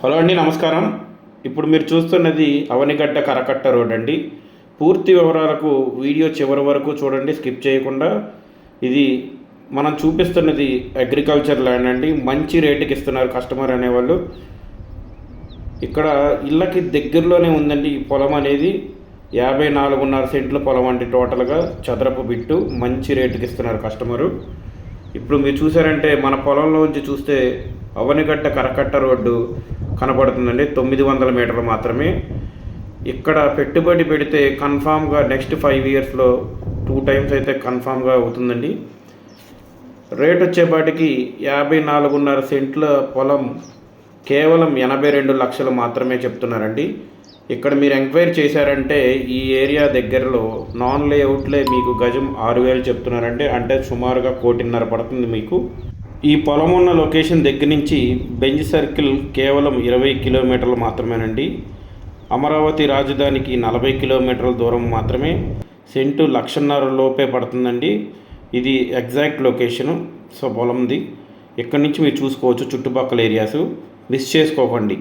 Hello అండి, నమస్కారం. ఇప్పుడు మీరు చూస్తున్నది అవనిగడ్డ కరకట్ట రోడ్ అండి. పూర్తి వివరాలకు వీడియో చివరి వరకు చూడండి, స్కిప్ చేయకుండా. ఇది మనం చూపిస్తున్నది అగ్రికల్చర్ ల్యాండ్ అండి. మంచి రేటుకి ఇస్తున్నారు కస్టమర్ అనేవాళ్ళు. ఇక్కడ ఇళ్ళకి దగ్గరలోనే ఉందండి ఈ పొలం అనేది. 54.5 సెంట్ల పొలం అండి టోటల్గా, చదరపు బిట్టు. మంచి రేటుకి ఇస్తున్నారు కస్టమరు. ఇప్పుడు మీరు చూసారంటే మన పొలంలోంచి చూస్తే అవనిగడ్డ కరకట్ట రోడ్డు కనపడుతుందండి. 900 మీటర్లు మాత్రమే. ఇక్కడ పెట్టుబడి పెడితే కన్ఫామ్గా నెక్స్ట్ 5 ఇయర్స్లో 2 టైమ్స్ అయితే కన్ఫామ్గా అవుతుందండి. రేట్ వచ్చేపాటికి 54.5 సెంట్ల పొలం కేవలం 82 లక్షలు మాత్రమే చెప్తున్నారండి. ఇక్కడ మీరు ఎంక్వైరీ చేశారంటే ఈ ఏరియా దగ్గరలో నాన్ లేఅవుట్లే మీకు గజం 6,000 చెప్తున్నారంటే, అంటే సుమారుగా 1,50,00,000 పడుతుంది మీకు. ఈ పొలం ఉన్న లొకేషన్ దగ్గర నుంచి బెంజ్ సర్కిల్ కేవలం 20 కిలోమీటర్లు మాత్రమేనండి. అమరావతి రాజధానికి 40 కిలోమీటర్ల దూరం మాత్రమే. సెంటు 1,50,000 లోపే పడుతుందండి. ఇది ఎగ్జాక్ట్ లొకేషను. సో పొలంది ఇక్కడ నుంచి మీరు చూసుకోవచ్చు చుట్టుపక్కల ఏరియాసు. మిస్ చేసుకోకండి.